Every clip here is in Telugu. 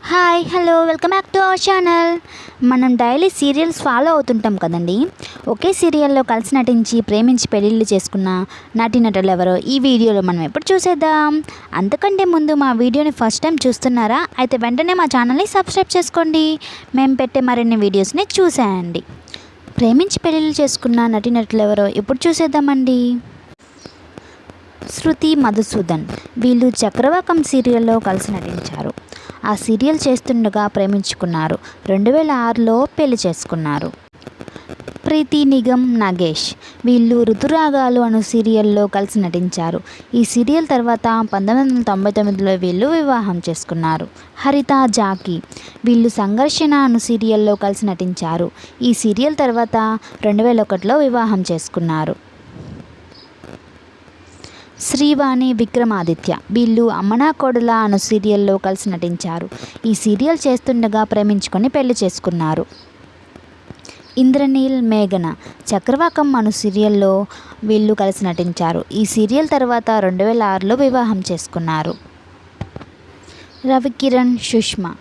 Hi hello welcome back to our channel. మనం డైలీ సీరియల్స్ ఫాలో అవుతుంటాం కదండి. ఒకే సీరియల్లో కలిసి నటించి ప్రేమించి పెళ్ళిళ్ళు చేసుకున్న నటీనటులు ఎవరో ఈ వీడియోలో మనం ఎప్పుడు చూసేద్దాం. అంతకంటే ముందు మా వీడియోని ఫస్ట్ టైం చూస్తున్నారా? అయితే వెంటనే మా ఛానల్ని సబ్స్క్రైబ్ చేసుకోండి. మేము పెట్టే మరిన్ని వీడియోస్ని చూసేయండి. ప్రేమించి పెళ్ళిళ్ళు చేసుకున్న నటీనటులు ఎవరో ఇప్పుడు చూసేద్దామండి. శృతి మధుసూదన్ వీళ్ళు చక్రవాకం సీరియల్లో కలిసి నటించారు. ఆ సీరియల్ చేస్తుండగా ప్రేమించుకున్నారు. 2006లో పెళ్లి చేసుకున్నారు. ప్రీతి నిగమ్ నాగేష్ వీళ్ళు ఋతురాగాలు అను సీరియల్లో కలిసి నటించారు. ఈ సీరియల్ తర్వాత 1999లో వీళ్ళు వివాహం చేసుకున్నారు. హరిత జాకీ వీళ్ళు సంఘర్షణ అను సీరియల్లో కలిసి నటించారు. ఈ సీరియల్ తర్వాత 2001లో వివాహం చేసుకున్నారు. శ్రీవాణి విక్రమాదిత్య వీళ్ళు అమ్మనా కోడల అను సీరియల్లో కలిసి నటించారు. ఈ సీరియల్ చేస్తుండగా ప్రేమించుకొని పెళ్లి చేసుకున్నారు. ఇంద్రనీల్ మేఘన చక్రవాకం అను సీరియల్లో వీళ్ళు కలిసి నటించారు. ఈ సీరియల్ తర్వాత 2006లో వివాహం చేసుకున్నారు. రవికిరణ్ సుష్మా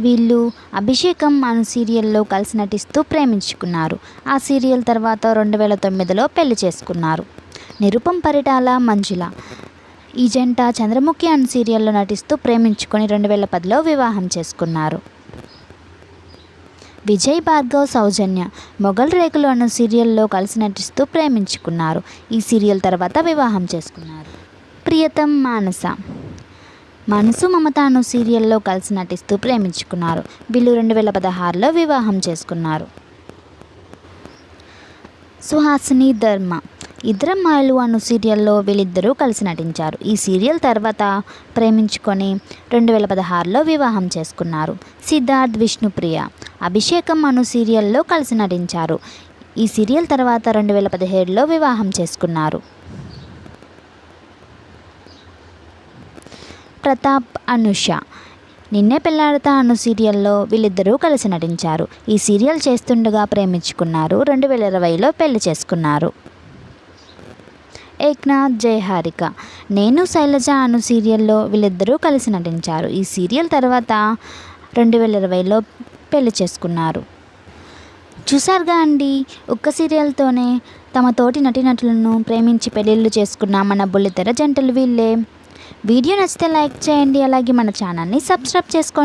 వీళ్ళు అభిషేకం అను సీరియల్లో కలిసి నటిస్తూ ప్రేమించుకున్నారు. ఆ సీరియల్ తర్వాత 2009లో పెళ్లి చేసుకున్నారు. నిరుపం పరిటాల మంజుల ఈ జంట చంద్రముఖి అను సీరియల్లో నటిస్తూ ప్రేమించుకొని 2010లో వివాహం చేసుకున్నారు. విజయ్ భార్గవ్ సౌజన్య మొగల్ రేకులు అను సీరియల్లో కలిసి నటిస్తూ ప్రేమించుకున్నారు. ఈ సీరియల్ తర్వాత వివాహం చేసుకున్నారు. ప్రియతం మానస మనసు మమత అను సీరియల్లో కలిసి నటిస్తూ ప్రేమించుకున్నారు. వీళ్ళు 2016లో వివాహం చేసుకున్నారు. సుహాసిని ధర్మ ఇద్దరమ్మాయిలు అను సీరియల్లో వీళ్ళిద్దరూ కలిసి నటించారు. ఈ సీరియల్ తర్వాత ప్రేమించుకొని 2016లో వివాహం చేసుకున్నారు. సిద్ధార్థ్ విష్ణుప్రియ అభిషేకం అను సీరియల్లో కలిసి నటించారు. ఈ సీరియల్ తర్వాత 2017లో వివాహం చేసుకున్నారు. ప్రతాప్ అనుష నిన్నే పెళ్లాడతా అను సీరియల్లో వీళ్ళిద్దరూ కలిసి నటించారు. ఈ సీరియల్ చేస్తుండగా ప్రేమించుకున్నారు. 2020లో పెళ్లి చేసుకున్నారు. ఏక్నాథ్ జయహారిక నేను శైలజ అను సీరియల్లో వీళ్ళిద్దరూ కలిసి నటించారు. ఈ సీరియల్ తర్వాత 2020లో పెళ్లి చేసుకున్నారు. చూసారుగా అండి, ఒక్క సీరియల్తోనే తమ తోటి నటీనటులను ప్రేమించి పెళ్ళిళ్ళు చేసుకున్న మన బుల్లితెర జంటలు వీళ్ళే. వీడియో నచ్చితే లైక్ చేయండి. అలాగే మన ఛానల్ని సబ్స్క్రైబ్ చేసుకోండి.